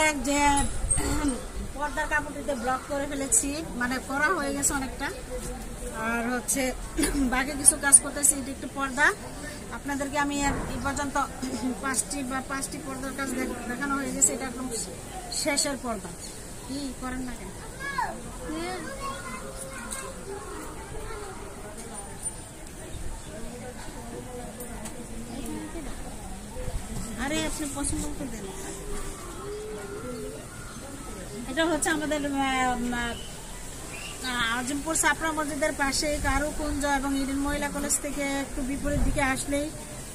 Bag যে পর্দার কাপড়টিতে block করে ফেলেছি, মানে করা হয়ে গেছে অনেকটা, আর হচ্ছে বাকি কিছু কাজ করতেছি। এটা একটু পর্দা, আপনাদেরকে আমি এই পর্যন্ত পাঁচটি পর্দার কাজ দেখানো হয়ে গেছে। এটা একদম শেষের পর্দা। কি করেন না কেন? আরে আপনি পছন্দ করে দেন। এটা হচ্ছে আমাদের আজিমপুর ছাপড়া মসজিদের পাশে কারুকুঞ্জ এবং ইডেন মহিলা কলেজ থেকে একটু বিপরীত দিকে আসলেই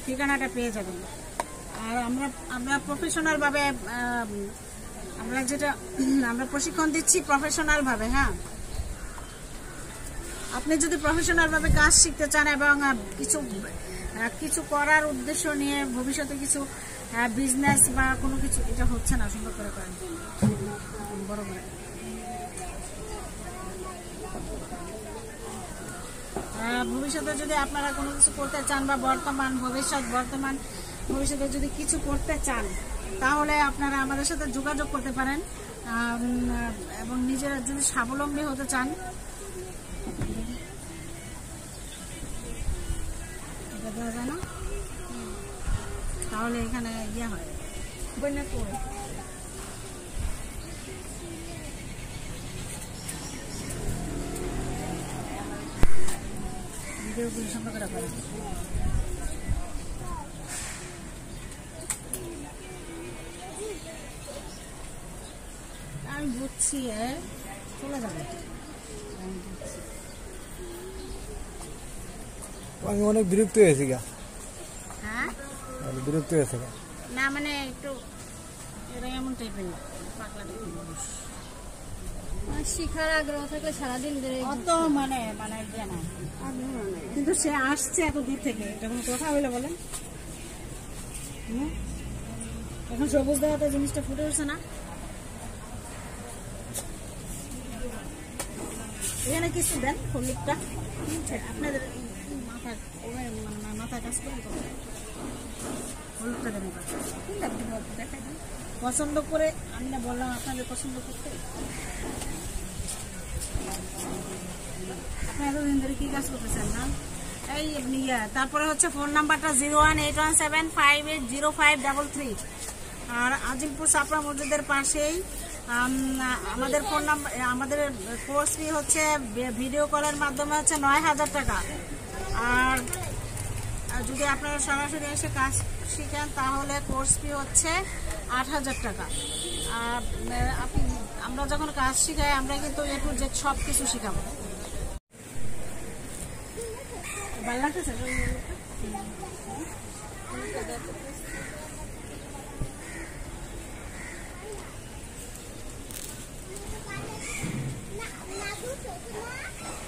ঠিকানাটা পেয়ে যাবেন। আর আমরা প্রফেশনাল ভাবে আমরা প্রশিক্ষণ দিচ্ছি প্রফেশনাল ভাবে। হ্যাঁ, আপনি যদি প্রফেশনাল ভাবে কাজ শিখতে চান এবং কিছু করার উদ্দেশ্য নিয়ে ভবিষ্যতে কিছু বিজনেস বা কোনো কিছু, এটা হচ্ছে না, সুন্দর করে করেন বড় করে। ভবিষ্যতে যদি আপনারা কোনো কিছু করতে চান বা ভবিষ্যতে যদি কিছু করতে চান, তাহলে আপনারা আমাদের সাথে যোগাযোগ করতে পারেন। এবং নিজেরা যদি স্বাবলম্বী হতে চান, তাহলে এখানে ইয়ে হয়, ভিডিওগুলো সুন্দর করে করেন। আমি বুঝছি চলে যাবে। আমি অনেক বিরক্ত হয়েছি গা। হ্যাঁ, বিরক্ত হয়েছে না, মানে একটু এরা এমন টাইপের পাগলা টাইপের মানুষ। শিখার আগ্রহ থাকলে সারাদিন ধরে অত মানে না, কিন্তু সে আসছে এত দূর থেকে, এটা কোনো কথা হইলে বলেন? এখন সবুজ দেখাতে জিনিসটা ফুটে উঠছে না। এখানে কিছু দেন, হলুদটা আপনাদের মাথা কাজ করেন, হলুদটা দেন, দেখাই দেন পছন্দ করে। আমি না বললাম আপনাদের পছন্দ করতে। আপনি এতদিন ধরে কি কাজ করতেছেন না? এই তারপরে হচ্ছে ফোন নাম্বারটা 01817580533। আর আজিমপুর ছাপড়া মসজিদের পাশেই আমাদের ফোন নাম্বার। আমাদের কোর্স ফি হচ্ছে ভিডিও কলের মাধ্যমে হচ্ছে 9000 টাকা। আর যদি আপনারা সরাসরি এসে কাজ শিখেন, তাহলে কোর্স ফি হচ্ছে 8000 টাকা। আমরা যখন কাজ শিখাই, আমরা কিন্তু A to Z সব কিছু শিখাবো। ভালো লাগতেছে?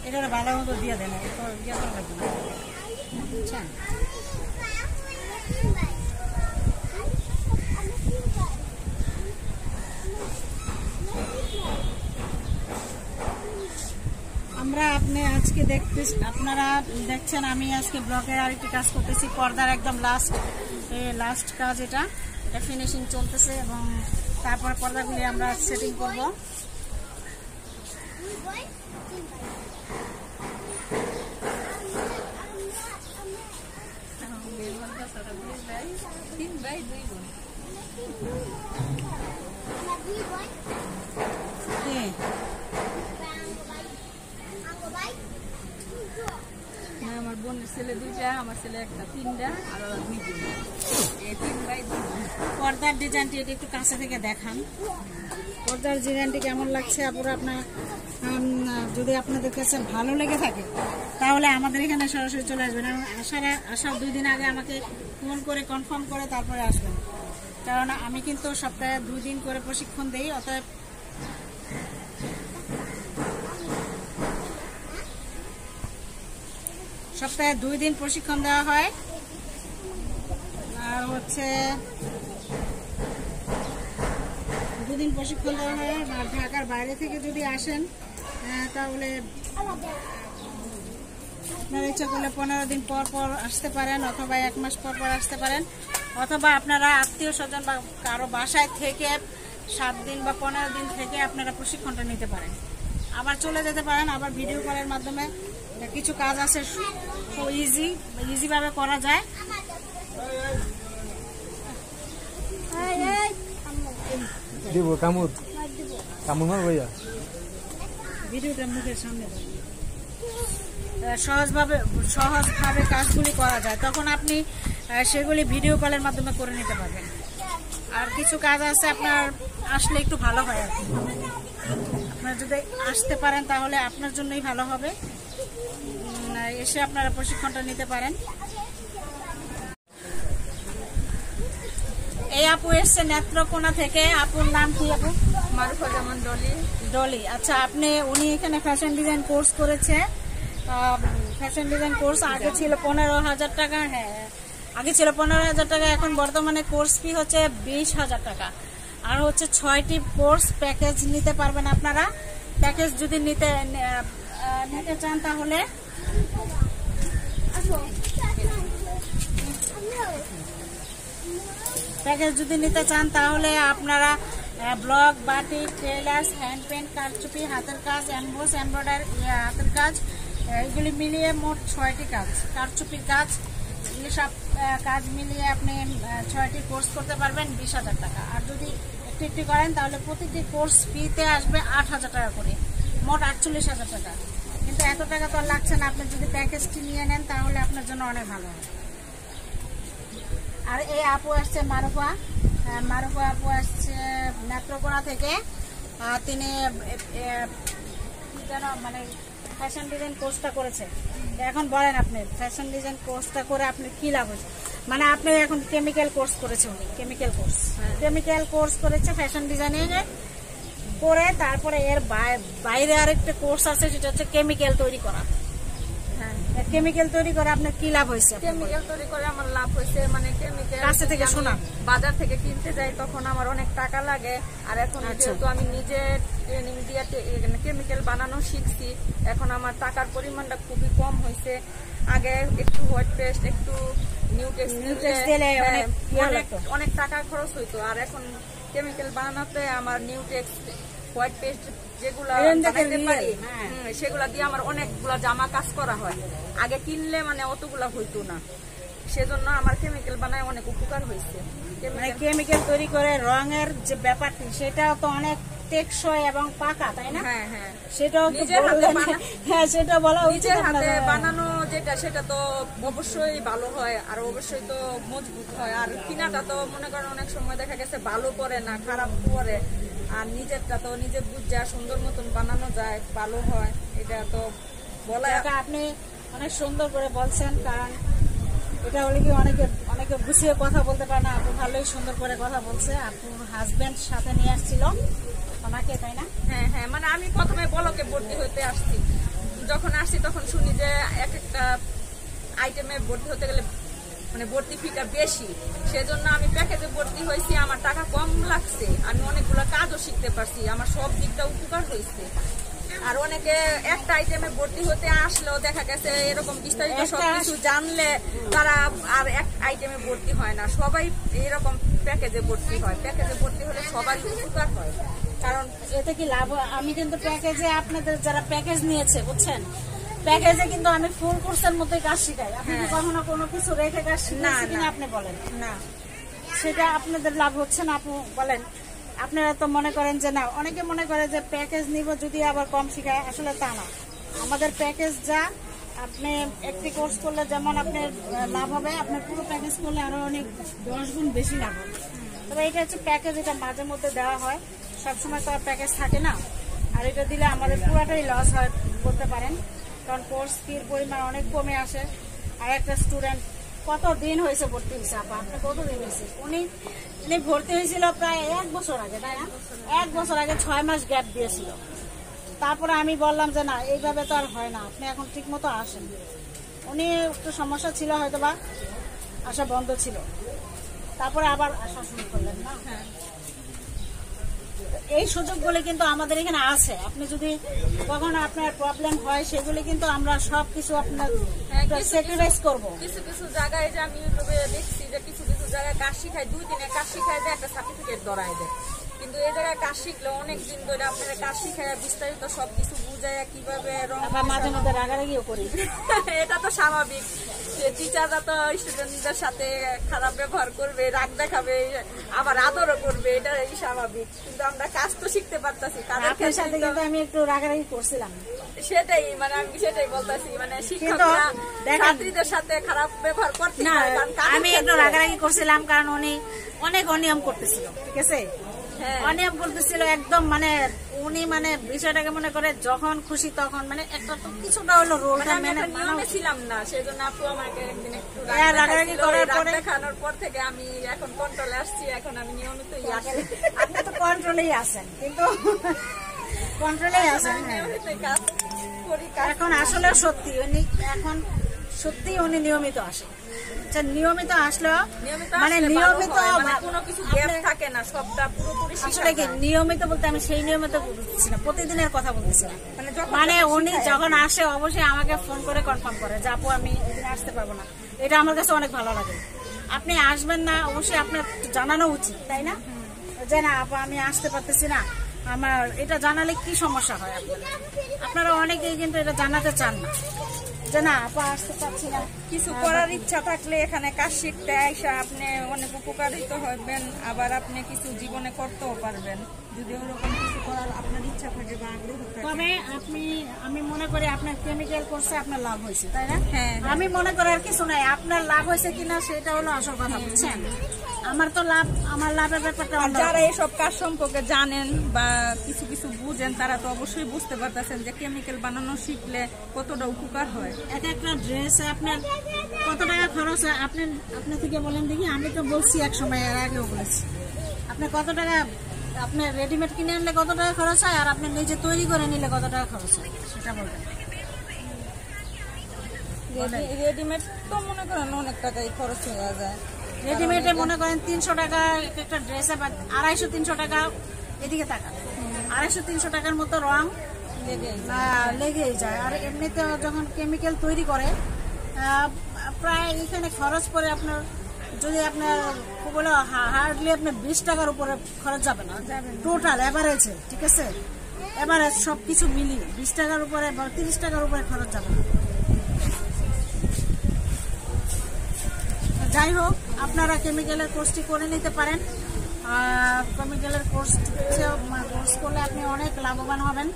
এটা ভালো মতো দিয়ে দেন, ইয়ে করা লাগবে না, বুঝছেন? আপনারা দেখছেন আমি আজকে ব্লগের আরেকটি কাজ করতেছি, পর্দার একদম লাস্ট কাজ। এটা ফিনিশিং চলতেছে এবং তারপর পর্দাগুলি আমরা সেটিং করব। আমার বোনের ছেলে 2টা, আমার ছেলে 1টা, 3টা, আর ওরা 2 জন। এই 3 ভাই 2 বোন। পর্দার ডিজাইনটি এটা একটু কাছে থেকে দেখান। পর্দার ডিজাইনটি কেমন লাগছে আপুরা? যদি আপনাদের কাছে ভালো লেগে থাকে, তাহলে আমাদের এখানে সরাসরি চলে আসবেন। আসার 2 দিন আগে আমাকে ফোন করে কনফার্ম করে তারপরে আসবেন, কারণ আমি কিন্তু সপ্তাহে 2 দিন করে প্রশিক্ষণ দেই। অতএব সপ্তাহে 2 দিন প্রশিক্ষণ দেওয়া হয়। আর হচ্ছে 2 দিন প্রশিক্ষণ দেওয়া হয়। আর ঢাকার বাইরে থেকে যদি আসেন, তাহলে আপনারা ইচ্ছা করলে 15 দিন পর পর আসতে পারেন, অথবা 1 মাস পর পর আসতে পারেন, অথবা আপনারা আত্মীয় স্বজন বা কারো বাসায় থেকে 7 দিন বা 15 দিন থেকে আপনারা প্রশিক্ষণটা নিতে পারেন। আবার চলে যেতে পারেন, আবার ভিডিও কলের মাধ্যমে কিছু কাজ আছে খুব ইজিভাবে করা যায়। দিব কামুদ কামুদ ভাইয়া ভিডিওটা মুখের সামনে সহজভাবে কাজগুলি করা যায়, তখন আপনি সেগুলি ভিডিও কলের মাধ্যমে করে নিতে পারবেন। আর কিছু কাজ আছে আপনার আসলে একটু ভালো হয় আর কি। আপনারা যদি আসতে পারেন তাহলে আপনার জন্যই ভালো হবে, এসে আপনারা প্রশিক্ষণটা নিতে পারেন। এই আপু এসছে নেত্রকোনা থেকে। আপুর নাম কি আপু? মারুফা জামান ডলি। ডলি, আচ্ছা। উনি এখানে ফ্যাশন ডিজাইন কোর্স করেছে। ফ্যাশন ডিজাইন কোর্স আগে ছিল 15,000 টাকা। হ্যাঁ, আগে ছিল 15,000 টাকা, এখন বর্তমানে কোর্স ফি হচ্ছে 20,000 টাকা। আর হচ্ছে 6টি কোর্স প্যাকেজ নিতে পারবেন আপনারা। প্যাকেজ যদি নিতে চান তাহলে আপনারা block, batik, tailors, hand paint, কারচুপি, হাতের কাজ, এমবোস, এমব্রয়ডারি, হাতের কাজ, এগুলি মিলিয়ে মোট 6টি কাজ, কারচুপির কাজ, এগুলি সব কাজ মিলিয়ে আপনি 6টি কোর্স করতে পারবেন 20,000 টাকা। আর যদি একটু করেন তাহলে প্রতিটি কোর্স ফিতে আসবে 8,000 টাকা করে, মোট 48,000 টাকা। কিন্তু এত টাকা তো আর লাগছে না, আপনি যদি প্যাকেজটি নিয়ে নেন তাহলে আপনার জন্য অনেক ভালো হবে। আর এই আপু আসছে মারুফা আপু আসছে নেত্রকোনা থেকে। তিনি মানে ফ্যাশন ডিজাইন কোর্সটা করেছে। এখন বলেন আপনি ফ্যাশন ডিজাইন কোর্সটা করে আপনি কি লাভ হয়েছে? মানে আপনি এখন কেমিক্যাল কোর্স করেছে, উনি কেমিক্যাল কোর্স করেছে ফ্যাশন ডিজাইনিং করে। তারপরে এর বাইরে আরেকটা কোর্স আছে, সেটা হচ্ছে কেমিক্যাল তৈরি করা। কেমিক্যাল তৈরি করে আপনার কি লাভ হয়েছে? কেমিক্যাল তৈরি করে আমার লাভ হয়েছে, মানে কেমিক্যাল কাছে থেকে শোনা, বাজার থেকে কিনতে যাই তখন আমার অনেক টাকা লাগে। আর এখন যেহেতু আমি নিজে ট্রেনিং দিয়ে কেমিক্যাল বানানো শিখছি, এখন আমার টাকার পরিমাণটা খুবই কম হয়েছে। আগে একটু হোয়াইট পেস্ট, একটু নিউটেক্স দিলে অনেক টাকা খরচ হইতো। আর এখন কেমিক্যাল বানানোতে আমার নিউটেক্স, হোয়াইট পেস্ট যেগুলা বানাইতে পারি, সেগুলা দিয়ে আমার অনেকগুলা জামা কাজ করা হয়। আগে কিনলে মানে অতগুলা হইতো না, সেজন্য আমার কেমিক্যাল বানায় অনেক উপকার হয়েছে। কেমিক্যাল তৈরি করে রঙের যে ব্যাপারটি, সেটাও তো অনেক টেকসই এবং পাকা, তাই না? হ্যাঁ, সেটাও সেটা বলা উচিত। নিজের হাতে বানানো যেটা, সেটা তো অবশ্যই ভালো হয়, আর অবশ্যই তো মজবুত হয়। আর কিনাটা তো মনে করেন অনেক সময় দেখা গেছে ভালো করে না, খারাপ করে। আর নিজেরটা তো নিজে বুঝা সুন্দর মতন বানানো যায়, ভালো হয়। এটা তো বলা, আপনি অনেক সুন্দর করে বলছেন, কারণ এটা হলে কি অনেকে গুছিয়ে কথা বলতে পারে না। আপু ভালোই সুন্দর করে কথা বলছে। আপুর হাজবেন্ড সাথে নিয়ে আসছিল আমাকে, তাই না? হ্যাঁ, মানে আমি প্রথমে বলকে ভর্তি হতে আসছি। যখন আসছি তখন শুনি যে এক একটা আইটেমে ভর্তি হতে গেলে মানে ভর্তি ফিটা বেশি, সেজন্য আমি প্যাকেজে ভর্তি হয়েছি। আমার টাকা কম লাগছে, আমি অনেকগুলো কাজও শিখতে পারছি, আমার সব দিকটা উপকার হয়েছে। আর অনেকে একটা আইটেমে ভর্তি হতে আসলেও দেখা গেছে এরকম বিস্তারিত সবকিছু জানলে তারা আর এক আইটেমে ভর্তি হয় না, সবাই এরকম প্যাকেজে ভর্তি হয়। প্যাকেজে ভর্তি হলে সবাই উপকার হয়, কারণ এতে কি লাভ? আমি কিন্তু প্যাকেজে, আপনাদের যারা প্যাকেজ নিয়েছে বুঝছেন, প্যাকেজে কিন্তু আমি ফুল কোর্সের মধ্যে কাজ শিখাই। আপনি কখনো কোনো কিছু রেখে কাজ শিখাচ্ছি কিনা আপনি বলেন না, সেটা আপনাদের লাভ হচ্ছে না। আপনি বলেন, আপনারা তো মনে করেন যে না, অনেকে মনে করে যে প্যাকেজ নিব যদি আবার কম শিখায়, আসলে তা না। আমাদের প্যাকেজ যা, আপনি একটি কোর্স করলে যেমন আপনার লাভ হবে, আপনার পুরো প্যাকেজ করলে আরো অনেক 10 গুণ বেশি লাভ হবে। তবে এটা হচ্ছে প্যাকেজ, এটা মাঝে মধ্যে দেওয়া হয়, সবসময় তো আর প্যাকেজ থাকে না। আর এটা দিলে আমাদের পুরাটাই লস হয় বলতে পারেন, কারণ কোর্স ফির পরিমাণ অনেক কমে আসে। আর একটা স্টুডেন্ট কত দিন হয়েছে ভর্তি হয়েছে? আপনার কতদিন হয়েছে? উনি ভর্তি হয়েছিল প্রায় 1 বছর আগে, তাই না? 1 বছর আগে 6 মাস গ্যাপ দিয়েছিল। তারপরে আমি বললাম যে না, এইভাবে তো আর হয় না, আপনি এখন ঠিক মতো আসেন। উনি একটু সমস্যা ছিল, হয়তো বা আসা বন্ধ ছিল, তারপরে আবার আসা শুরু করলেন না। এই সুযোগগুলি কিন্তু আমাদের এখানে আছে। আপনি যদি কখনো আপনার প্রবলেম হয়, সেগুলি কিন্তু আমরা সবকিছু আপনার স্যাক্রিফাইস করবো। কিছু কিছু জায়গায় যে আমি ইউটিউবে দেখছি যে কিছু কিছু জায়গায় কাজ শিখায়, 2 দিনে কাজ শিখায় দেয়, একটা সার্টিফিকেট ধরায় দেয়। কিন্তু এই জায়গায় কাজ শিখলে অনেকদিন ধরে আপনারা কাজ শিখায় বিস্তারিত সবকিছু বুঝায় কিভাবে রং মাঝে মধ্যে রাগারাগিও করি। এটা তো স্বাভাবিক, টিচাররা তো স্টুডেন্টদের সাথে খারাপ ব্যবহার করবে, রাগ দেখাবে, আবার আদরও করবে, এটাই স্বাভাবিক। কিন্তু আমরা কাজ তো শিখতে পারতাছি। আপনার সাথে কিন্তু আমি একটু রাগারাগি করছিলাম, সেটাই মানে আমি সেটাই বলতেছি, মানে শিক্ষকরা ছাত্রীদের সাথে খারাপ ব্যবহার করতে না, আমি একটু রাগারাগি করছিলাম কারণ উনি অনেক অনিয়ম করতেছিল, ঠিক আছে, অনিয়ম করতেছিল একদম, মানে উনি মানে বিষয়টাকে মনে করে যখন খুশি তখন মানে একটা তো কিছুটা হলো রোলটা মেনে নিয়মে ছিলাম না, সেজন্য আপু আমাকে একদিন একটু রাগারাগি করার পরে দেখানোর পর থেকে আমি এখন কন্ট্রোলে আসছি। এখন আমি নিয়মিতই আসি। আপনি তো কন্ট্রোলেই আছেন, কিন্তু কন্ট্রোলেই আছেন। কাজ করি, এখন আসলে সত্যি উনি এখন সত্যি উনি নিয়মিত আসেন। নিয়মিত আসলো মানে নিয়মিত কোনো কিছু গ্যাপ থাকে না, সবটা পুরোপুরি আসলে কি নিয়মিত বলতে আমি সেই নিয়মিত বলতেছি না, প্রতিদিনের কথা বলতেছি না। মানে উনি যখন আসে অবশ্যই আমাকে ফোন করে কনফার্ম করে যে আপু আমি এদিন আসতে পারবো না। এটা আমার কাছে অনেক ভালো লাগে। আপনি আসবেন না অবশ্যই আপনার জানানো উচিত, তাই না, যে না আপু আমি আসতে পারতেছি না, আমার এটা জানালে কি সমস্যা হয়। আপনারা অনেকেই কিন্তু এটা জানাতে চান না যে না আপা আসতে পারছি না। কিছু করার ইচ্ছা থাকলে এখানে কাজ শিখতে আইসা আপনি অনেক উপকারিত হবেন, আবার আপনি কিছু জীবনে করতেও পারবেন যদি ওরকম কিছু করার আপনার ইচ্ছা থাকে বা আগ্রহ থাকে। তবে আমি মনে করি আপনার কেমিক্যাল কোর্সে আপনার লাভ হয়েছে, তাই না? হ্যাঁ, আমি মনে করি আর কিছু নাই, আপনার লাভ হয়েছে কিনা সেটা হলো আসল কথা, বুঝছেন? আমার তো লাভ, আমার লাভের ব্যাপারটা যারা এইসব কাজ সম্পর্কে জানেন বা কিছু কিছু বুঝেন তারা তো অবশ্যই বুঝতে পারতেছেন যে কেমিক্যাল বানানো শিখলে কতটা উপকার হয়। এক একটা ড্রেসে আপনার কত টাকা খরচ হয় আপনি থেকে বলেন দেখি। আমি তো বলছি এক সময়, এর আগেও বলেছি, আপনি কত টাকা আপনি রেডিমেড কিনে আনলে কত টাকা খরচ হয় আর আপনি নিজে তৈরি করে নিলে কত টাকা খরচ হয় সেটা বলবেন। রেডিমেড তো মনে করেন অনেক টাকাই খরচ হয়ে যায়। রেডিমেডে মনে করেন 300 টাকা একটা ড্রেসে, বা 250-300 টাকা, এদিকে টাকা 250-300 টাকার মতো রং লেগেই যায়। আর এমনিতে যখন কেমিক্যাল তৈরি করে প্রায় এখানে খরচ পড়ে আপনার, যদি আপনার বলে হার্ডলি আপনার 20 টাকার উপরে খরচ যাবে না টোটাল এভারেজে, ঠিক আছে, এভারেজ সবকিছু মিলিয়ে 20 টাকার উপরে বা 30 টাকার উপরে খরচ যাবে না। যাই হোক, আপনারা কেমিক্যালের কোর্সটি করে নিতে পারেন। কেমিক্যালের কোর্স করলে আপনি অনেক লাভবান হবেন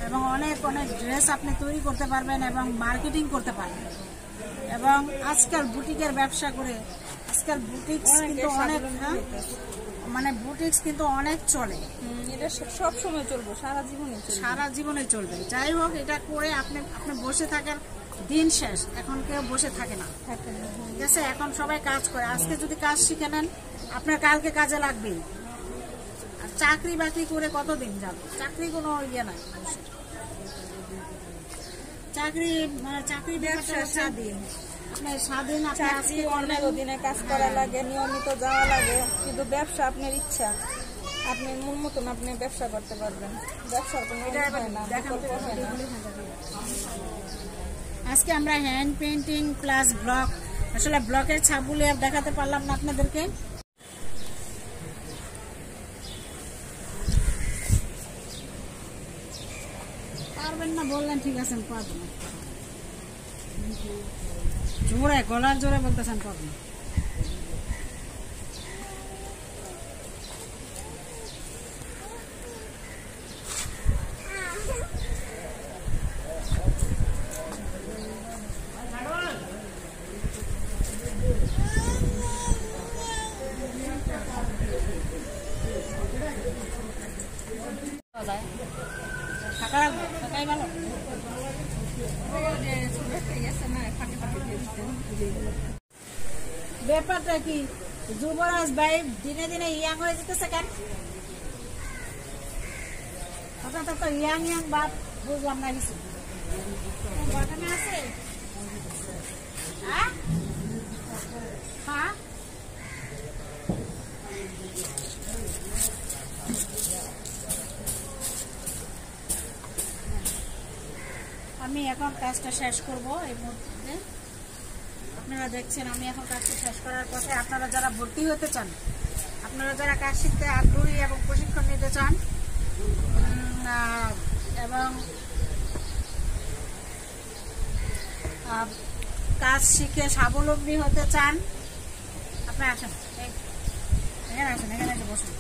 এবং অনেক ড্রেস আপনি তৈরি করতে পারবেন এবং মার্কেটিং করতে পারবেন। এবং আজকাল বুটিকের ব্যবসা করে আজকাল বুটিক্স কিন্তু অনেক, মানে বুটিক্স কিন্তু অনেক চলে, এটা সব সময় চলবে, সারা জীবনে চলবে। যাই হোক, এটা করে আপনি বসে থাকার দিন শেষ, এখন কেউ বসে থাকে না, ঠিক আছে, এখন সবাই কাজ করে। আজকে যদি কাজ শিখে নেন আপনার কালকে কাজে লাগবেই। আর চাকরি বাকরি করে কতদিন যাবে? চাকরি কোনো ইয়ে নাই, চাকরি ব্যবসা স্বাধীন, আপনার স্বাধীন, আপনার আজকে অনেক দিনে কাজ করা লাগে, নিয়মিত যাওয়া লাগে, কিন্তু ব্যবসা আপনার ইচ্ছা, আপনি মন মতন আপনি ব্যবসা করতে পারবেন। ব্যবসার কোনো আজকে আমরা হ্যান্ড পেইন্টিং প্লাস ব্লক, আসলে ব্লকের ছাপগুলি আর দেখাতে পারলাম না আপনাদেরকে। পারবেন না বললেন, ঠিক আছে পারবেন না, জোরে গলার জোরে বলতেছেন পারবেন। ব্যাপারটা কি যুবরাজ ভাই দিনে দিনে ইয়াং হয়ে যেতেছে কেন? আপনার তো ইয়াং বাপ বুঝলাম না কিছু। ঘটনা আছে? হ্যাঁ, আমি এখন কাজটা শেষ করব এই মুহূর্তে। আপনারা দেখছেন আমি এখন কাজটা শেষ করার পথে। আপনারা যারা ভর্তি হতে চান আপনারা যারা কাজ শিখতে আগ্রহী এবং প্রশিক্ষণ নিতে চান এবং কাজ শিখে স্বাবলম্বী হতে চান, আপনারা আসেন, এখানে আসেন, এখানে এসে বসুন।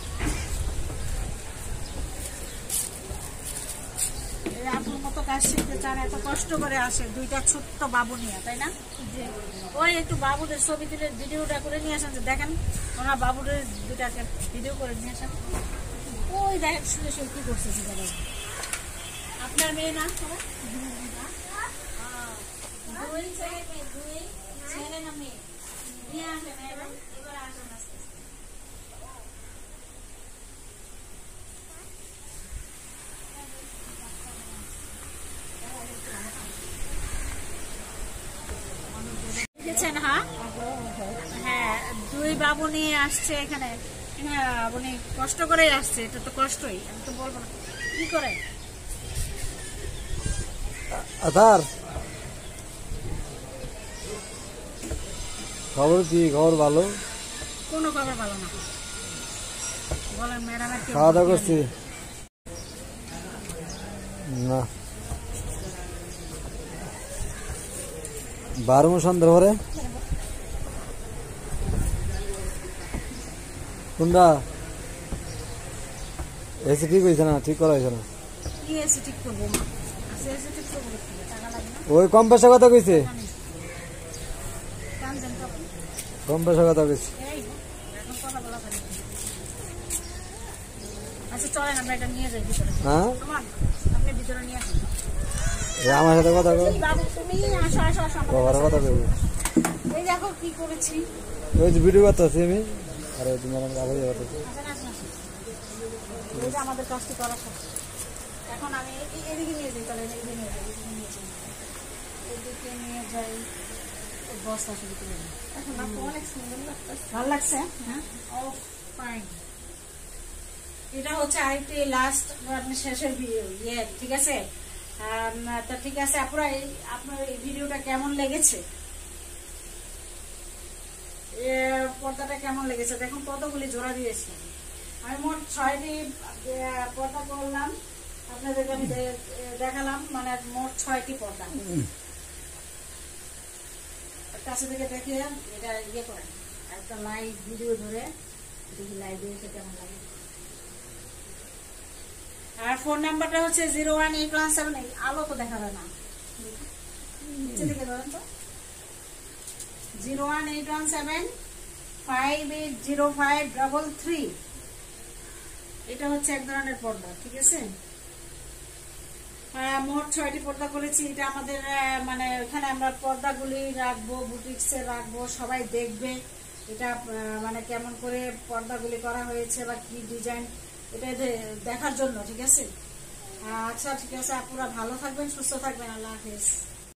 আপুর মতো কাজ শিখতে চান, এত কষ্ট করে আসে, দুইটা ছোট্ট বাবু নিয়ে, তাই না? ওই একটু বাবুদের ছবি তুলে ভিডিওটা করে নিয়ে আসেন, যে দেখেন ওনার বাবুদের দুটাকে ভিডিও করে নিয়ে আসেন। ওই দেখেন শুনে শুনে কি করছে আপনার মেয়ে না? দুই ছেলে না মেয়ে? নিয়ে আসেন, এবার আসেন আস্তে আস্তে। দেখেছেন? হ্যাঁ, দুই বাবু নিয়ে আসছে এখানে। উনি কষ্ট করে আসছে, এটা তো কষ্টই, আমি তো বলবো না কি করে। আধার খবর কি? খবর ভালো? কোনো খবর ভালো না। বলেন ম্যাডামের খাওয়া দাওয়া করছি না? 12 সন্ধ্যা পরে কোনটা এসে ঠিক হয়েছে না? ঠিক করা হয়েছে না? কি এসে ঠিক করবো? এসে ঠিক করবো, টাকা লাগে না? ওই কম পয়সা কথা কইছে, কাম দেন তো আপনি। কম পয়সা কথা কইছে। এই এখন কথা বলা যাবে না। আচ্ছা চলেন আমরা এটা নিয়ে যাই ভিতরে। হ্যাঁ, আমার আপনি ভিতরে নিয়ে আসেন। আমার সাথে কথা কই, বাবু তুমি আসো আসো আসো। বাবার কথা কইবো। এই দেখো কি করেছি। ওই যে ভিডিও করতেছি আমি, আর ওই তোমার আবার করতেছি। আসেন আসেন আসেন। এই যে আমাদের কাজটি করা শেষ। এখন আমি এদিকে নিয়ে যাই, তাহলে এদিকে নিয়ে যাই, এদিকে নিয়ে যাই। বস্তা শুরু করে দিই। এখন আপু অনেক সুন্দর লাগছে। ভালো লাগছে? হ্যাঁ, ও ফাইন। এটা হচ্ছে আরেকটি লাস্ট আপনি শেষের ভিডিও, ঠিক আছে? তা ঠিক আছে আপুরা, আপনার এই ভিডিওটা কেমন লেগেছে? পর্দাটা কেমন লেগেছে? দেখুন কতগুলি জোড়া দিয়েছি আমি। মোট 6টি পর্দা করলাম, আপনাদেরকে আমি দেখালাম, মানে মোট 6টি পর্দা। কাছে থেকে দেখে এটা করেন, একটা লাইভ ভিডিও ধরে দেখি লাইভ ভিডিওটা কেমন লাগে। আর ফোন নাম্বারটা হচ্ছে 01817। আলো তো দেখা যায় না, নিচে দিকে ধরেন তো। 01817580533। এটা হচ্ছে এক ধরনের পর্দা, ঠিক আছে? মোট 6টি পর্দা করেছি। এটা আমাদের মানে এখানে আমরা পর্দাগুলি রাখবো, বুটিক্সে রাখবো, সবাই দেখবে এটা মানে কেমন করে পর্দাগুলি করা হয়েছে বা কি ডিজাইন, এটা দেখার জন্য, ঠিক আছে? আচ্ছা ঠিক আছে, আপনারা ভালো থাকবেন, সুস্থ থাকবেন, আল্লাহ হাফেজ।